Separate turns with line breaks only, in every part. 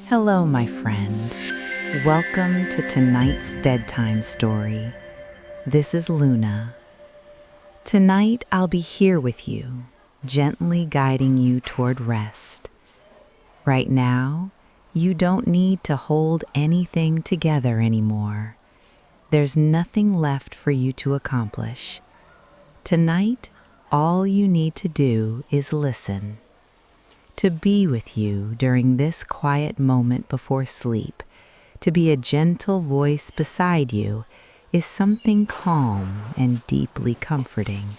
Hello, my friend. Welcome to tonight's bedtime story. This is Luna. Tonight, I'll be here with you, gently guiding you toward rest. Right now, you don't need to hold anything together anymore. There's nothing left for you to accomplish. Tonight, all you need to do is listen. To be with you during this quiet moment before sleep, to be a gentle voice beside you, is something calm and deeply comforting.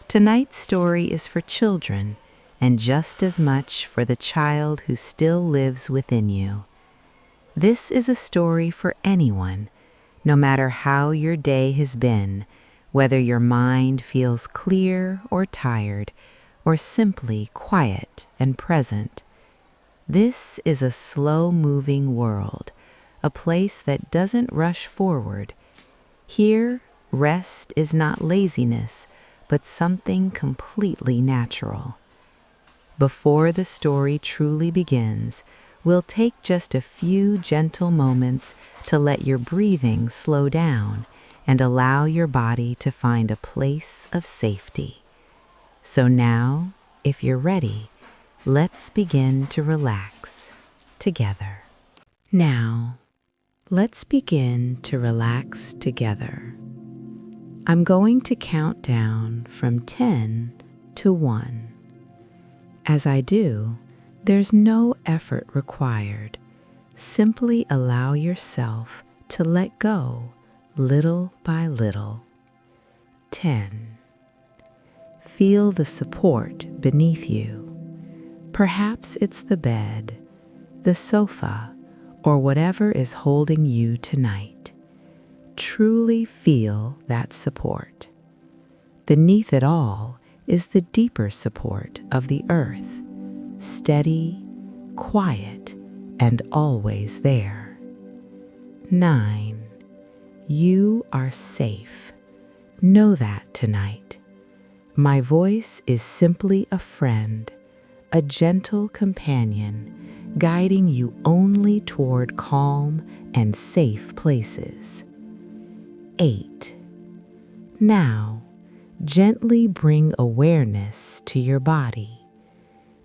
Tonight's story is for children, and just as much for the child who still lives within you. This is a story for anyone, no matter how your day has been, whether your mind feels clear or tired, or simply quiet and present. This is a slow-moving world, a place that doesn't rush forward. Here, rest is not laziness, but something completely natural. Before the story truly begins, we'll take just a few gentle moments to let your breathing slow down and allow your body to find a place of safety. So now, if you're ready, let's begin to relax together. Now, let's begin to relax together. I'm going to count down from 10 to 1. As I do, there's no effort required. Simply allow yourself to let go little by little. 10. Feel the support beneath you. Perhaps it's the bed, the sofa, or whatever is holding you tonight. Truly feel that support. Beneath it all is the deeper support of the earth, steady, quiet, and always there. 9. You are safe. Know that tonight. My voice is simply a friend, a gentle companion, guiding you only toward calm and safe places. 8. Now, gently bring awareness to your body.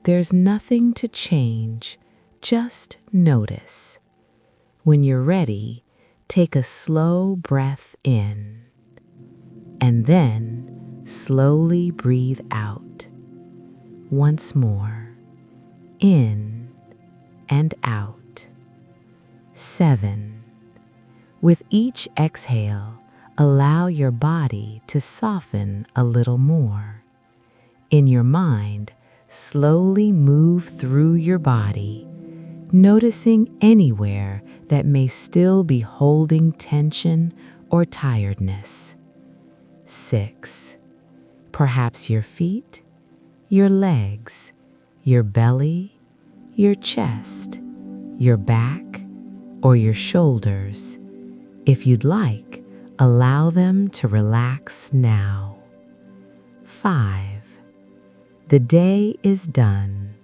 There's nothing to change, just notice. When you're ready, take a slow breath in, and then slowly breathe out. Once more, in and out. 7. With each exhale, allow your body to soften a little more. In your mind, slowly move through your body, noticing anywhere that may still be holding tension or tiredness. 6. Perhaps your feet, your legs, your belly, your chest, your back, or your shoulders. If you'd like, allow them to relax now. 5. The day is done.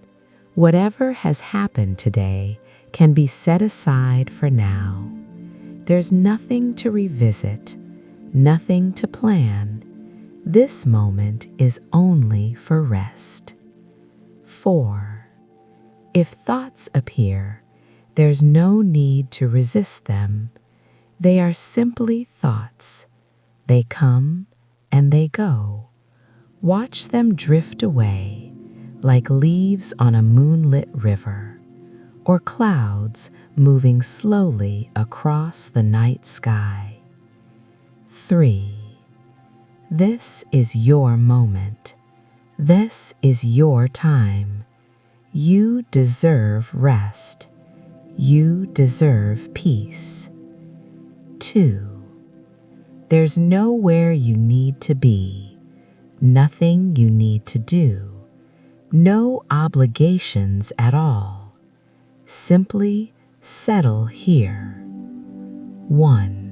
Whatever has happened today can be set aside for now. There's nothing to revisit, nothing to plan. This moment is only for rest. 4. If thoughts appear, there's no need to resist them. They are simply thoughts. They come and they go. Watch them drift away like leaves on a moonlit river, or clouds moving slowly across the night sky. 3. This is your moment. This is your time. You deserve rest. You deserve peace. 2. There's nowhere you need to be, nothing you need to do, no obligations at all. Simply settle here. 1.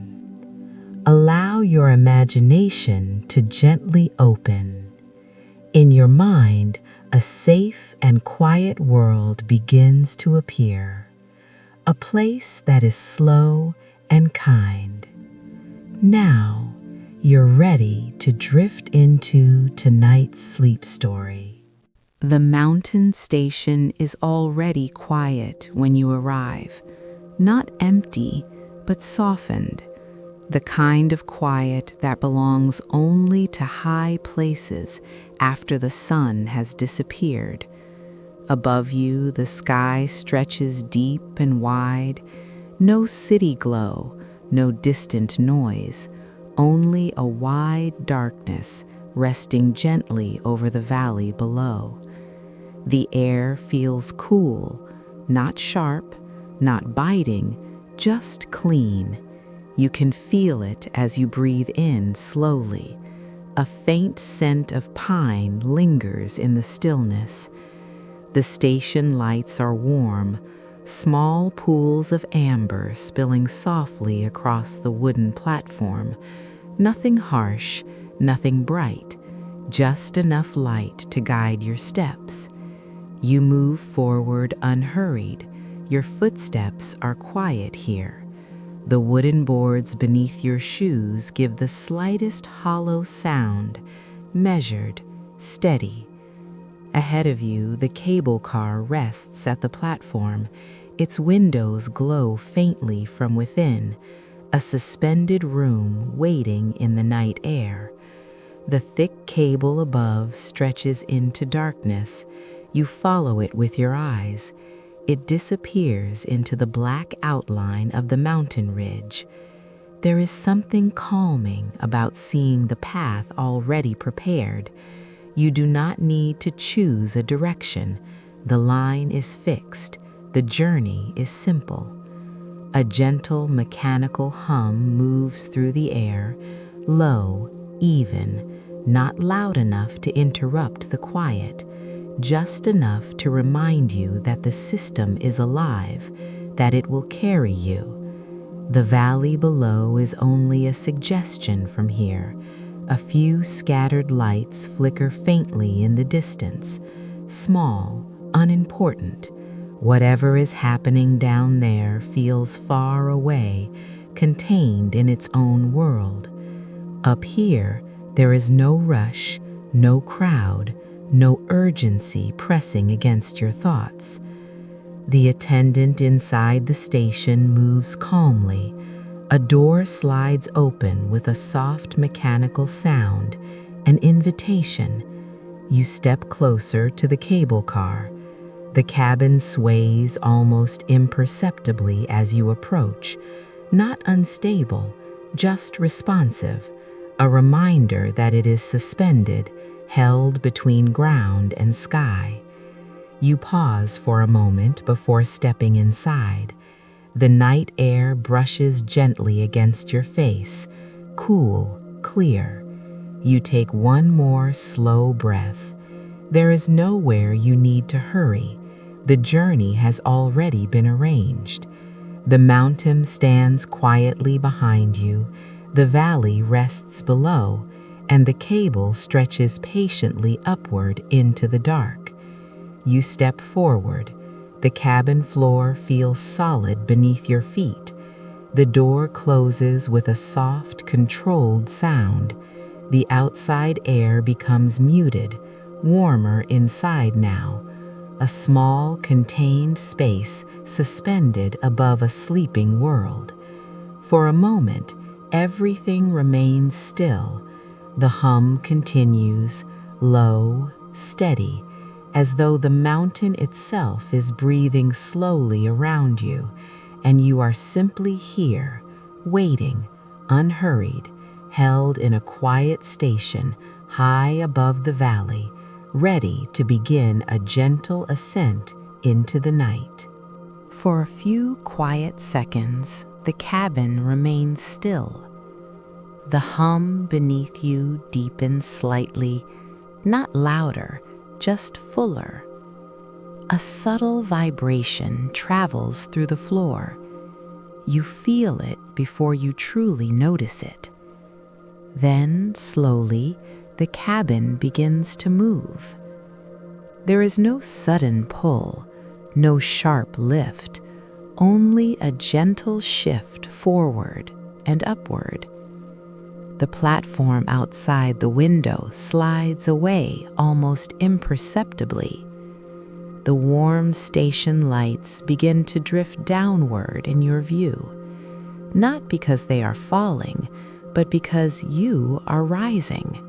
Allow your imagination to gently open. In your mind, a safe and quiet world begins to appear, a place that is slow and kind. Now, you're ready to drift into tonight's sleep story. The mountain station is already quiet when you arrive, not empty, but softened, the kind of quiet that belongs only to high places after the sun has disappeared. Above you, the sky stretches deep and wide, no city glow, no distant noise, only a wide darkness resting gently over the valley below. The air feels cool, not sharp, not biting, just clean. You can feel it as you breathe in slowly. A faint scent of pine lingers in the stillness. The station lights are warm, small pools of amber spilling softly across the wooden platform. Nothing harsh, nothing bright, just enough light to guide your steps. You move forward unhurried. Your footsteps are quiet here. The wooden boards beneath your shoes give the slightest hollow sound, measured, steady. Ahead of you, the cable car rests at the platform. Its windows glow faintly from within, a suspended room waiting in the night air. The thick cable above stretches into darkness. You follow it with your eyes. It disappears into the black outline of the mountain ridge. There is something calming about seeing the path already prepared. You do not need to choose a direction. The line is fixed. The journey is simple. A gentle mechanical hum moves through the air, low, even, not loud enough to interrupt the quiet, just enough to remind you that the system is alive, that it will carry you. The valley below is only a suggestion from here. A few scattered lights flicker faintly in the distance, small, unimportant. Whatever is happening down there feels far away, contained in its own world. Up here, there is no rush, no crowd, no urgency pressing against your thoughts. The attendant inside the station moves calmly. A door slides open with a soft mechanical sound, an invitation. You step closer to the cable car. The cabin sways almost imperceptibly as you approach, not unstable, just responsive, a reminder that it is suspended, held between ground and sky. You pause for a moment before stepping inside. The night air brushes gently against your face, cool, clear. You take one more slow breath. There is nowhere you need to hurry. The journey has already been arranged. The mountain stands quietly behind you, the valley rests below, and the cable stretches patiently upward into the dark. You step forward. The cabin floor feels solid beneath your feet. The door closes with a soft, controlled sound. The outside air becomes muted, warmer inside now. A small, contained space suspended above a sleeping world. For a moment, everything remains still. The hum continues, low, steady, as though the mountain itself is breathing slowly around you, and you are simply here, waiting, unhurried, held in a quiet station high above the valley, ready to begin a gentle ascent into the night. For a few quiet seconds, the cabin remains still. The hum beneath you deepens slightly, not louder, just fuller. A subtle vibration travels through the floor. You feel it before you truly notice it. Then, slowly, the cabin begins to move. There is no sudden pull, no sharp lift, only a gentle shift forward and upward. The platform outside the window slides away almost imperceptibly. The warm station lights begin to drift downward in your view, not because they are falling, but because you are rising.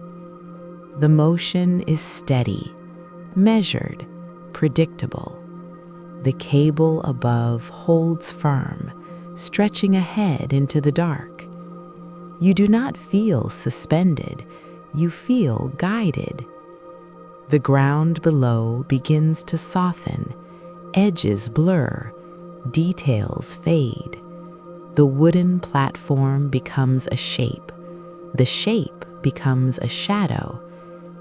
The motion is steady, measured, predictable. The cable above holds firm, stretching ahead into the dark. You do not feel suspended, you feel guided. The ground below begins to soften, edges blur, details fade. The wooden platform becomes a shape. The shape becomes a shadow.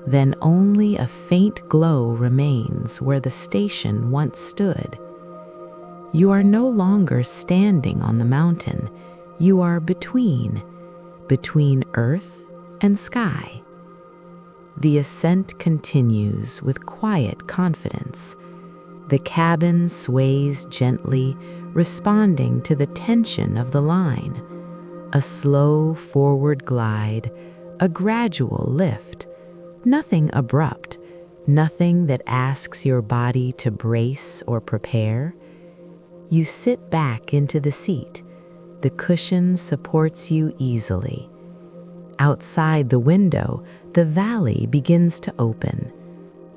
Then only a faint glow remains where the station once stood. You are no longer standing on the mountain. You are between earth and sky. The ascent continues with quiet confidence. The cabin sways gently, responding to the tension of the line. A slow forward glide, a gradual lift. Nothing abrupt, nothing that asks your body to brace or prepare. You sit back into the seat. The cushion supports you easily. Outside the window, the valley begins to open.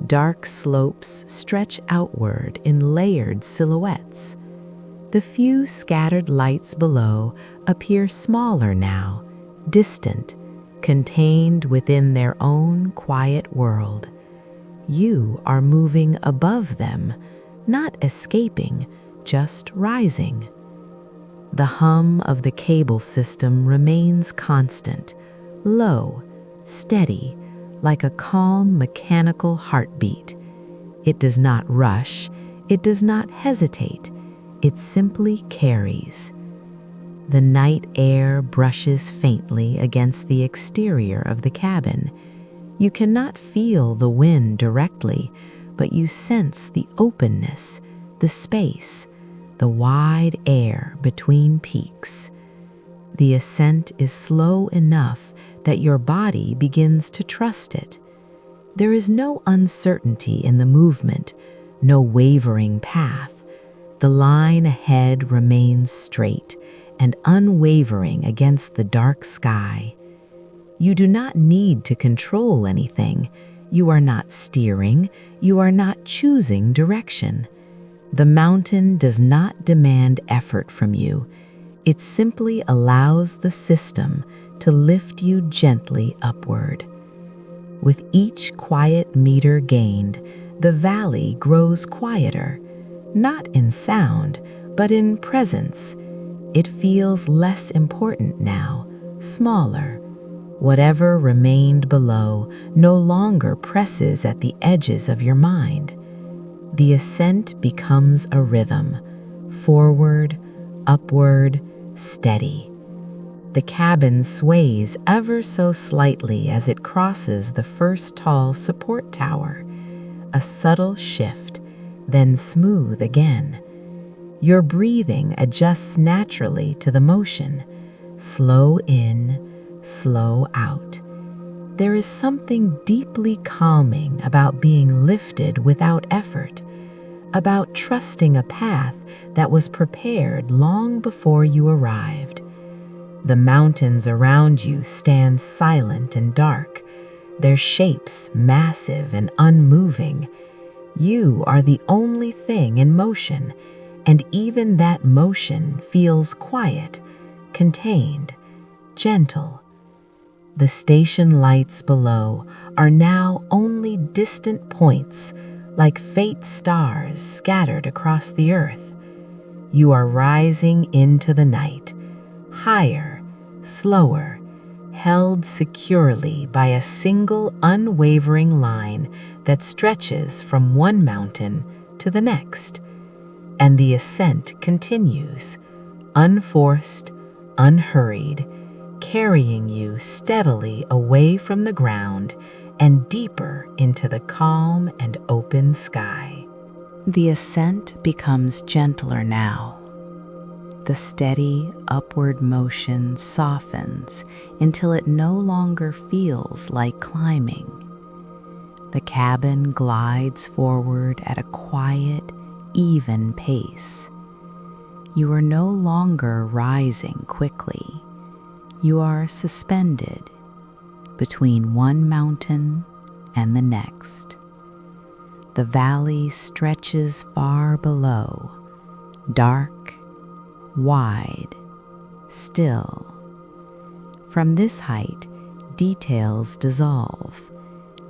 Dark slopes stretch outward in layered silhouettes. The few scattered lights below appear smaller now, distant, contained within their own quiet world. You are moving above them, not escaping, just rising. The hum of the cable system remains constant, low, steady, like a calm mechanical heartbeat. It does not rush, it does not hesitate, it simply carries. The night air brushes faintly against the exterior of the cabin. You cannot feel the wind directly, but you sense the openness, the space, the wide air between peaks. The ascent is slow enough that your body begins to trust it. There is no uncertainty in the movement, no wavering path. The line ahead remains straight and unwavering against the dark sky. You do not need to control anything. You are not steering. You are not choosing direction. The mountain does not demand effort from you. It simply allows the system to lift you gently upward. With each quiet meter gained, the valley grows quieter, not in sound, but in presence. It feels less important now, smaller. Whatever remained below no longer presses at the edges of your mind. The ascent becomes a rhythm, forward, upward, steady. The cabin sways ever so slightly as it crosses the first tall support tower. A subtle shift, then smooth again. Your breathing adjusts naturally to the motion. Slow in, slow out. There is something deeply calming about being lifted without effort, about trusting a path that was prepared long before you arrived. The mountains around you stand silent and dark, their shapes massive and unmoving. You are the only thing in motion, and even that motion feels quiet, contained, gentle. The station lights below are now only distant points, like faint stars scattered across the earth. You are rising into the night, higher, slower, held securely by a single unwavering line that stretches from one mountain to the next. And the ascent continues, unforced, unhurried, carrying you steadily away from the ground
and deeper into the calm and open sky.
The ascent becomes gentler now. The steady upward motion softens until it no longer feels like climbing. The cabin glides forward at a quiet, even pace. You are no longer rising quickly. You are suspended between one mountain and the next. The valley stretches far below, dark, wide, still. From this height, details dissolve.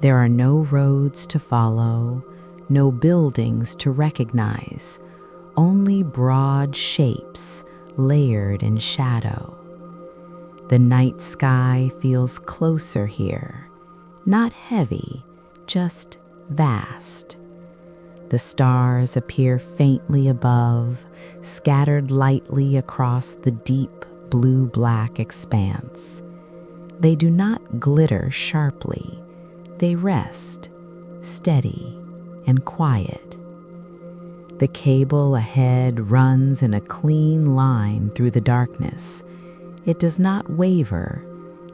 There are no roads to follow, no buildings to recognize, only broad shapes layered in shadow. The night sky feels closer here, not heavy, just vast. The stars appear faintly above, scattered lightly across the deep blue-black expanse. They do not glitter sharply. They rest, steady and quiet. The cable ahead runs in a clean line through the darkness. It does not waver.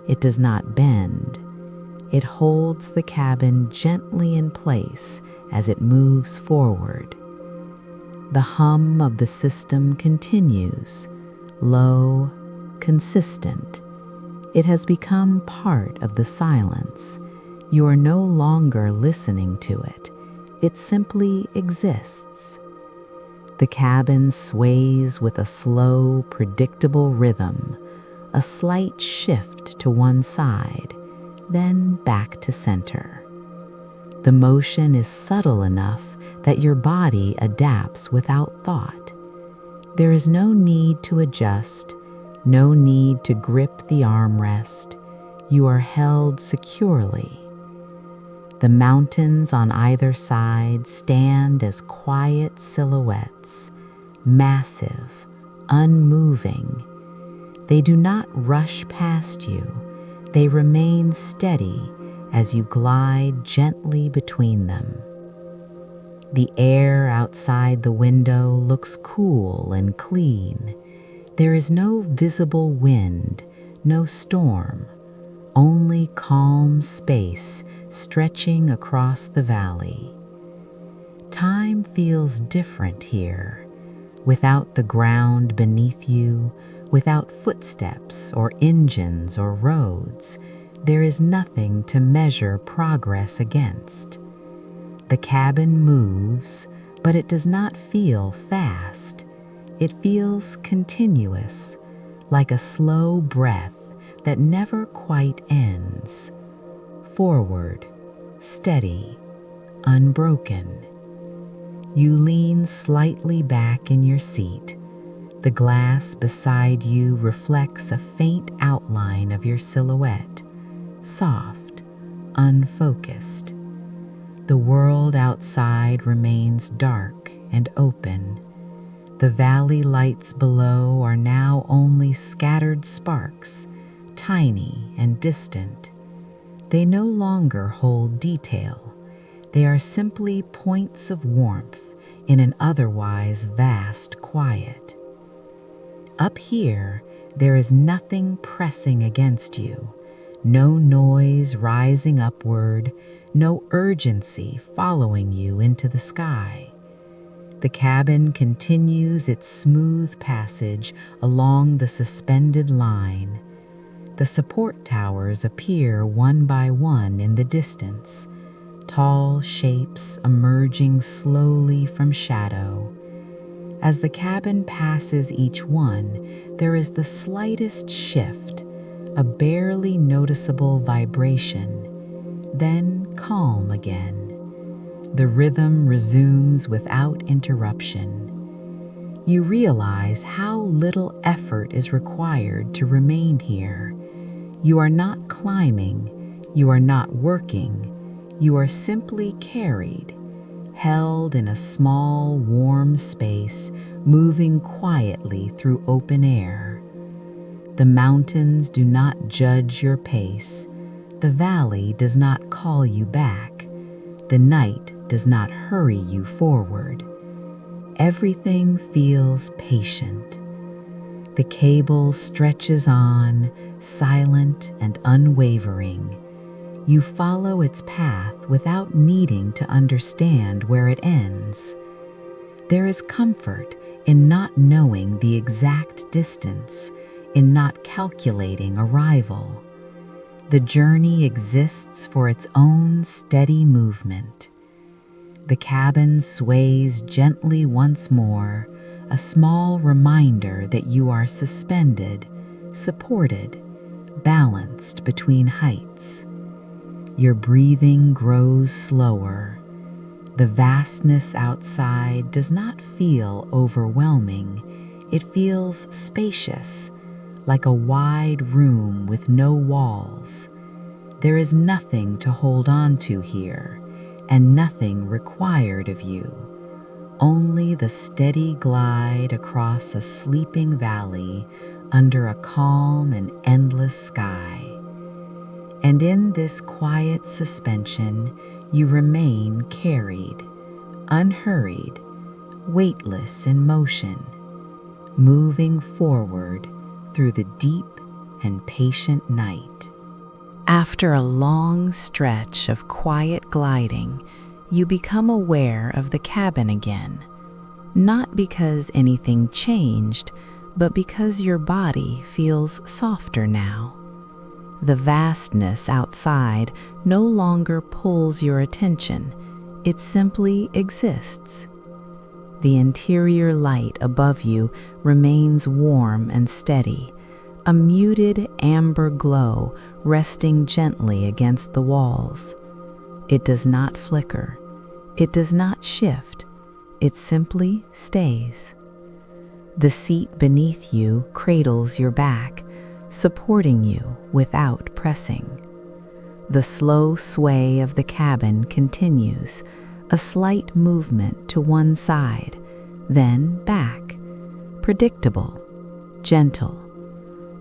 It does not bend. It holds the cabin gently in place as it moves forward. The hum of the system continues, low, consistent. It has become part of the silence. You are no longer listening to it. It simply exists. The cabin sways with a slow, predictable rhythm, a slight shift to one side, then back to center. The motion is subtle enough that your body adapts without thought. There is no need to adjust, no need to grip the armrest. You are held securely. The mountains on either side stand as quiet silhouettes, massive, unmoving. They do not rush past you. They remain steady as you glide gently between them. The air outside the window looks cool and clean. There is no visible wind, no storm, only calm space stretching across the valley. Time feels different here, without the ground beneath you, without footsteps or engines or roads. There is nothing to measure progress against. The cabin moves, but it does not feel fast. It feels continuous, like a slow breath that never quite ends. Forward, steady, unbroken. You lean slightly back in your seat. The glass beside you reflects a faint outline of your silhouette, soft, unfocused. The world outside remains dark and open. The valley lights below are now only scattered sparks, tiny and distant. They no longer hold detail. They are simply points of warmth in an otherwise vast quiet. Up here, there is nothing pressing against you, no noise rising upward, no urgency following you into the sky. The cabin continues its smooth passage along the suspended line. The support towers appear one by one in the distance, tall shapes emerging slowly from shadow. As the cabin passes each one, there is the slightest shift, a barely noticeable vibration, then calm again. The rhythm resumes without interruption. You realize how little effort is required to remain here. You are not climbing, you are not working, you are simply carried, held in a small, warm space, moving quietly through open air. The mountains do not judge your pace.
the valley does not call you back. The night does not hurry you forward. Everything feels patient. The cable stretches on, silent and unwavering. You follow its path without needing to understand where it ends. There is comfort in not knowing the exact distance, in not calculating arrival. The journey exists for its own steady movement. The cabin sways gently once more, a small reminder that you are suspended, supported, balanced between heights. Your breathing grows slower. The vastness outside does not feel overwhelming. It feels spacious, like a wide room with no walls. There is nothing to hold on to here, and nothing required of you. Only the steady glide across a sleeping valley under a calm and endless sky. And in this quiet suspension, you remain carried, unhurried, weightless in motion, moving forward through the deep and patient night.
After a long stretch of quiet gliding, you become aware of the cabin again, not because anything changed, but because your body feels softer now. The vastness outside no longer pulls your attention, it simply exists. The interior light above you remains warm and steady, a muted amber glow resting gently against the walls. It does not flicker, it does not shift, it simply stays. The seat beneath you cradles your back, supporting you without pressing. The slow sway of the cabin continues, a slight movement to one side, then back, predictable, gentle.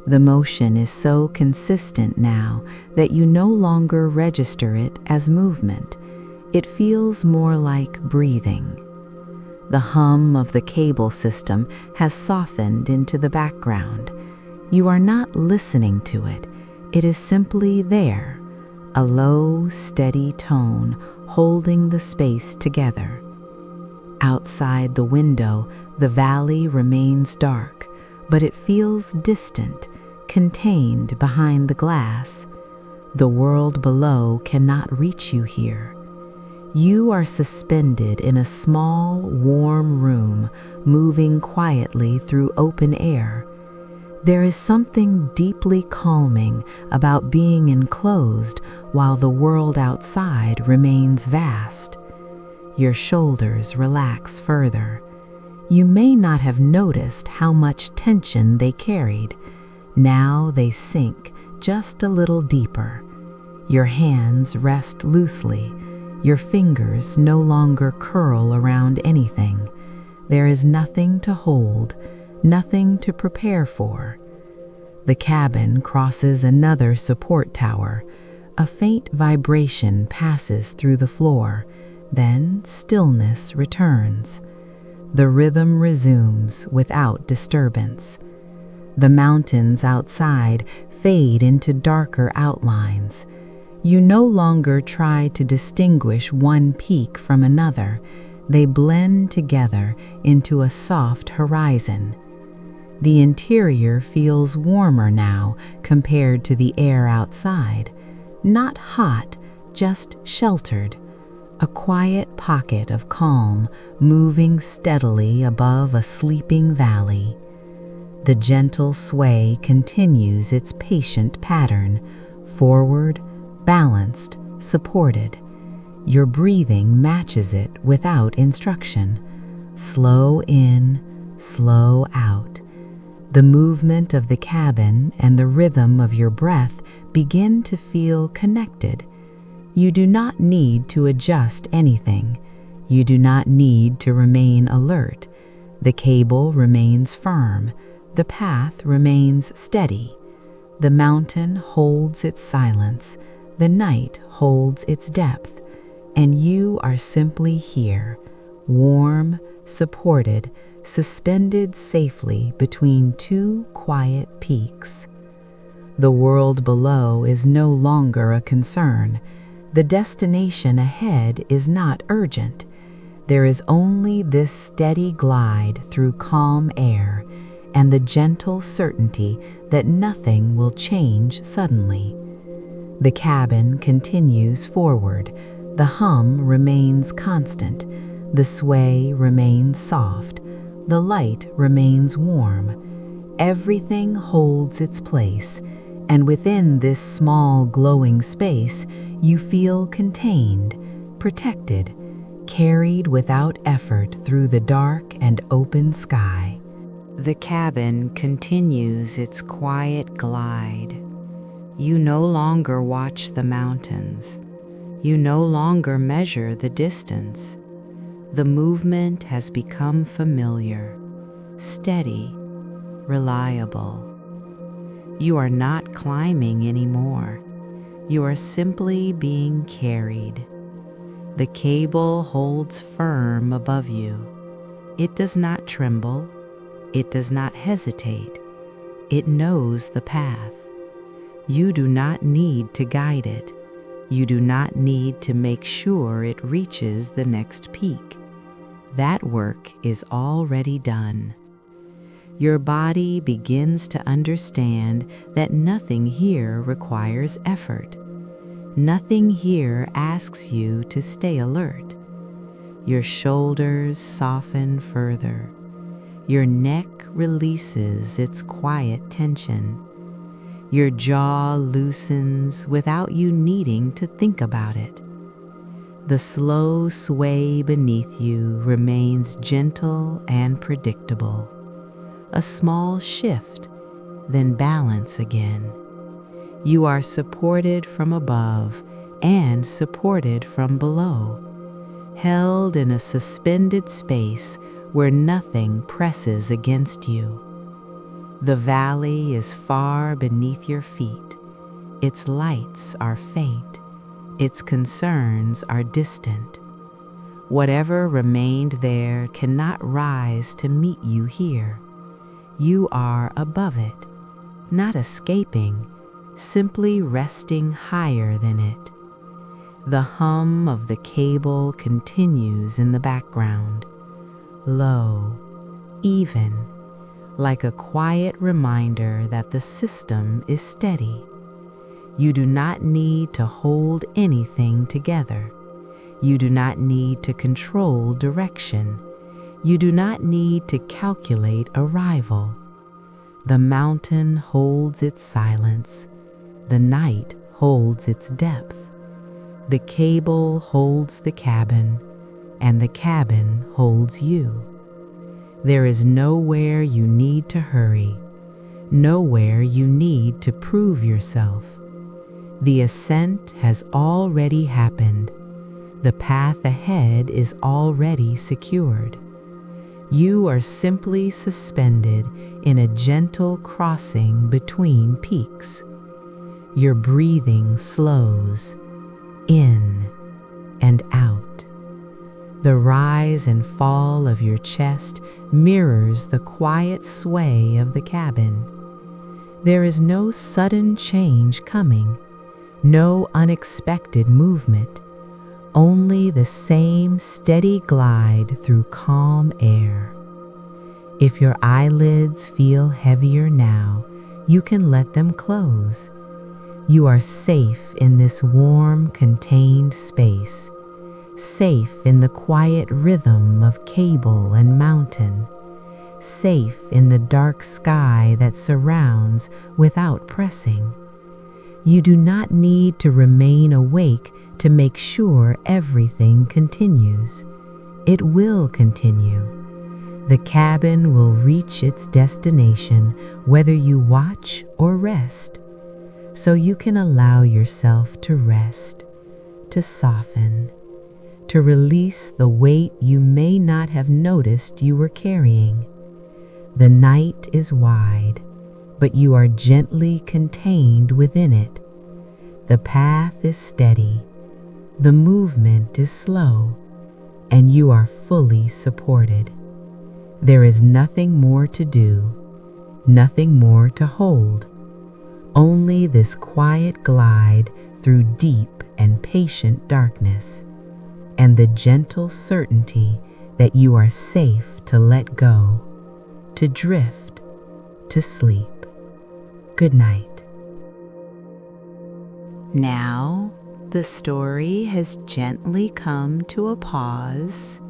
The motion is so consistent now that you no longer register it as movement. It feels more like breathing. The hum of the cable system has softened into the background. You are not listening to it. It is simply there, a low, steady tone holding the space together. Outside the window, the valley remains dark, but it feels distant, contained behind the glass. The world below cannot reach you here. You are suspended in a small, warm room, moving quietly through open air. There is something deeply calming about being enclosed while the world outside remains vast. Your shoulders relax further. You may not have noticed how much tension they carried. Now they sink just a little deeper. Your hands rest loosely. Your fingers no longer curl around anything. There is nothing to hold, nothing to prepare for. The cabin crosses another support tower. A faint vibration passes through the floor, then stillness returns. The rhythm resumes without disturbance. The mountains outside fade into darker outlines. You no longer try to distinguish one peak from another. They blend together into a soft horizon. The interior feels warmer now compared to the air outside. Not hot, just sheltered. A quiet pocket of calm moving steadily above a sleeping valley. The gentle sway continues its patient pattern, forward, balanced, supported. Your breathing matches it without instruction. Slow in, slow out. The movement of the cabin and the rhythm of your breath begin to feel connected. You do not need to adjust anything. You do not need to remain alert. The cable remains firm. The path remains steady. The mountain holds its silence.
The night holds its depth, and you are simply here, warm, supported, suspended safely between two quiet peaks. The world below is no longer a concern. The destination ahead is not urgent. There is only this steady glide through calm air and the gentle certainty that nothing will change suddenly. The cabin continues forward. The hum remains constant. The sway remains soft. The light remains warm. Everything holds its place, and within this small glowing space, you feel contained, protected, carried without effort through the dark and open sky.
The cabin continues its quiet glide. You no longer watch the mountains. You no longer measure the distance. The movement has become familiar, steady, reliable. You are not climbing anymore. You are simply being carried. The cable holds firm above you. It does not tremble. It does not hesitate. It knows the path. You do not need to guide it. You do not need to make sure it reaches the next peak. That work is already done. Your body begins to understand that nothing here requires effort. Nothing here asks you to stay alert. Your shoulders soften further. Your neck releases its quiet tension. Your jaw loosens without you needing to think about it. The slow sway beneath you remains gentle and predictable. A small shift, then balance again. You are supported from above and supported from below, held in a suspended space where nothing presses against you. The valley is far beneath your feet. Its lights are faint. Its concerns are distant. Whatever remained there cannot rise to meet you here. You are above it, not escaping, simply resting higher than it. The hum of the cable continues in the background, low, even, like a quiet reminder that the system is steady. You do not need to hold anything together. You do not need to control direction. You do not need to calculate arrival. The mountain holds its silence. The night holds its depth. The cable holds the cabin, and the cabin holds you. There is nowhere you need to hurry, nowhere you need to prove yourself. The ascent has already happened. The path ahead is already secured. You are simply suspended in a gentle crossing between peaks. Your breathing slows, in and out. The rise and fall of your chest mirrors the quiet sway of the cabin. There is no sudden change coming, no unexpected movement, only the same steady glide through calm air. If your eyelids feel heavier now, you can let them close. You are safe in this warm, contained space, safe in the quiet rhythm of cable and mountain, safe in the dark sky that surrounds without pressing. You do not need to remain awake to make sure everything continues. It will continue. The cabin will reach its destination whether you watch or rest. So you can allow yourself to rest, to soften, to release the weight you may not have noticed you were carrying. The night is wide, but you are gently contained within it.
The path is steady, the movement is slow, and you are fully supported. There is nothing more to do, nothing more to hold, only this quiet glide through deep and patient darkness, and the gentle certainty that you are safe to let go, to drift, to sleep. Good night.
Now, the story has gently come to a pause.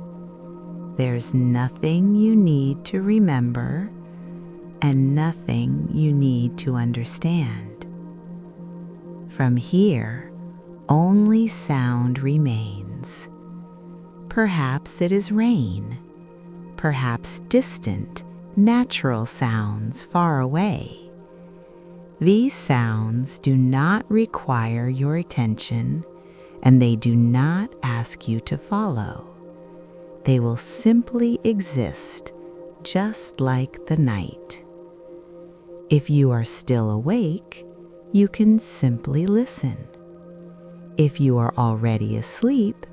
There's nothing you need to remember and nothing you need to understand. From here, only sound remains. Perhaps it is rain, perhaps distant, natural sounds far away. These sounds do not require your attention, and they do not ask you to follow. They will simply exist, just like the night. If you are still awake, you can simply listen. If you are already asleep,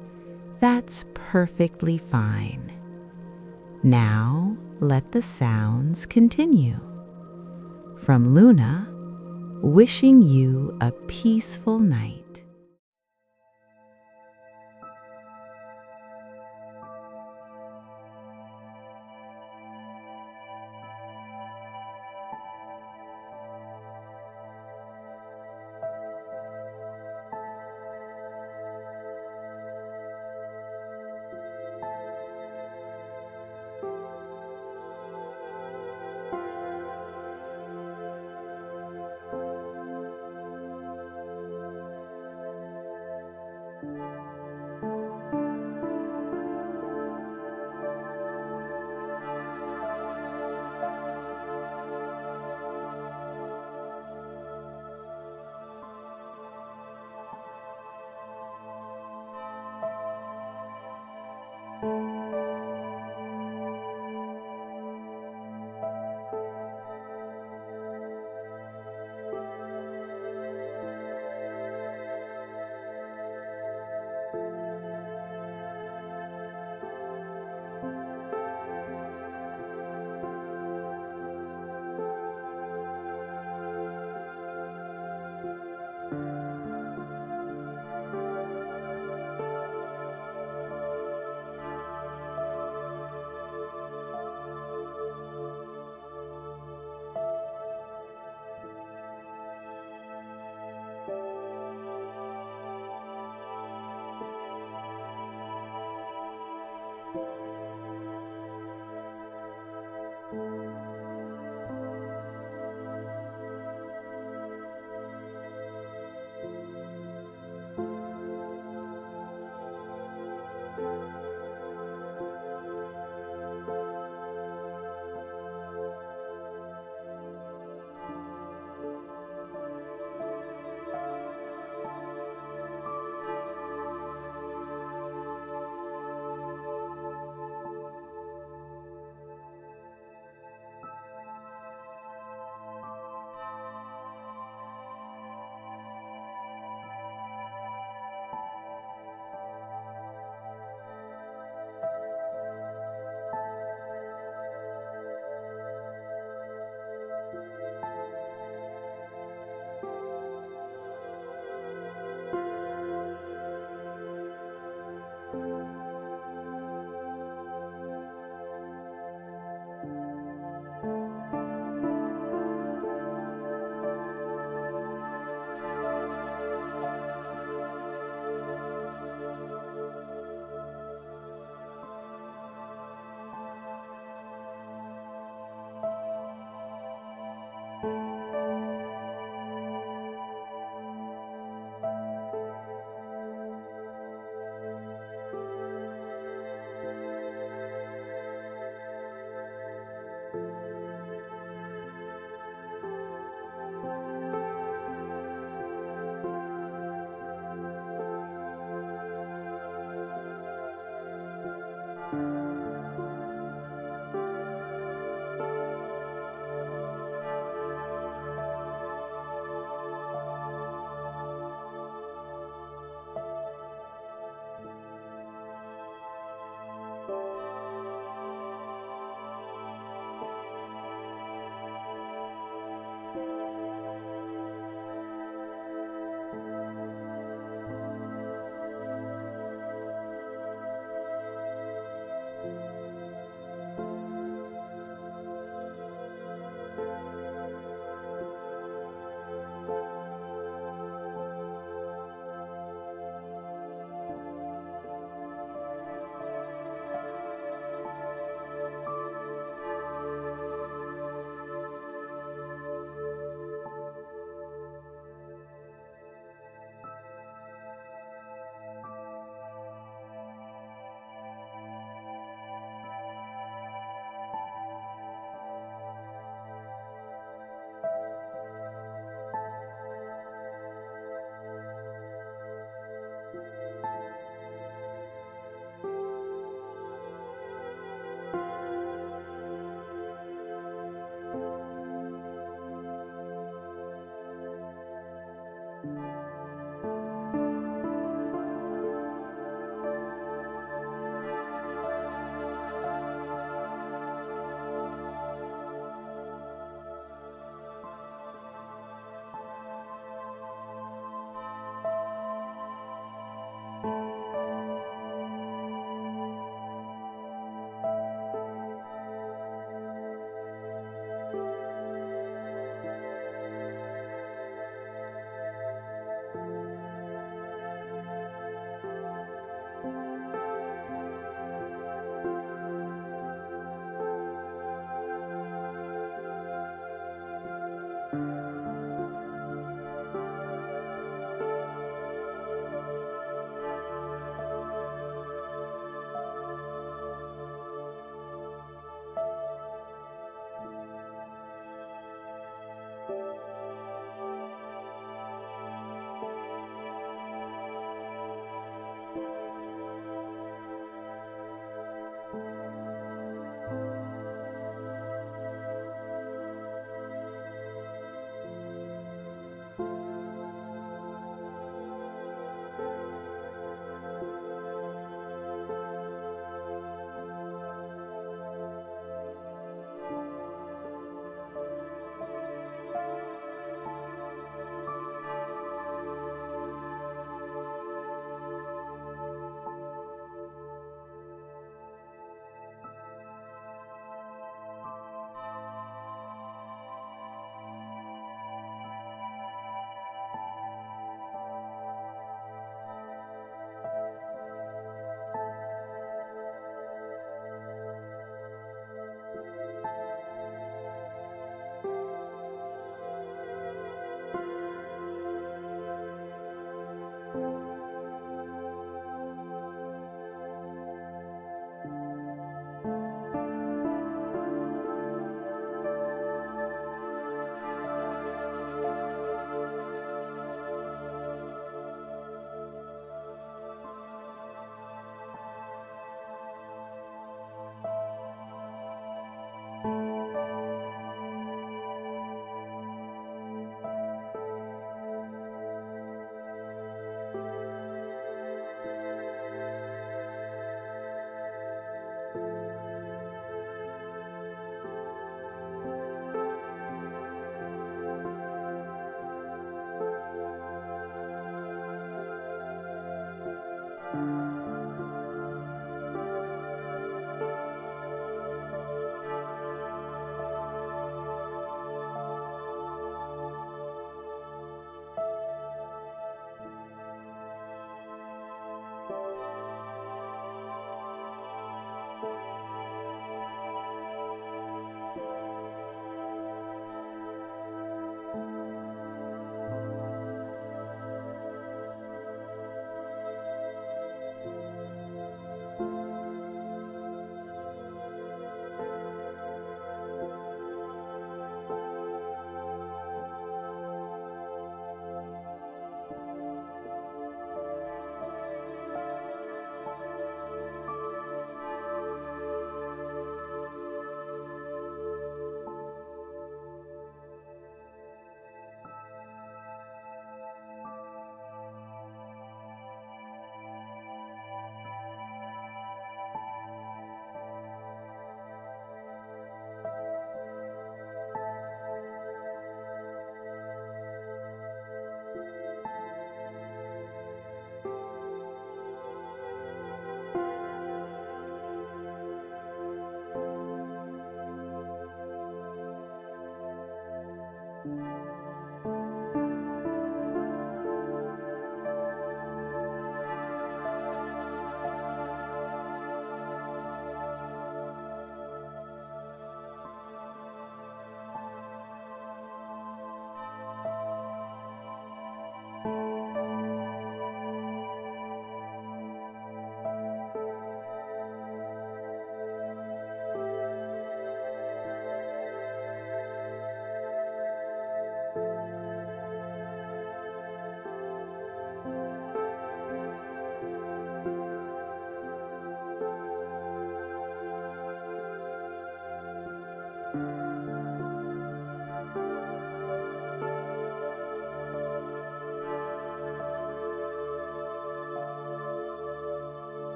that's perfectly fine. Now, let the sounds continue. From Luna, wishing you a peaceful night.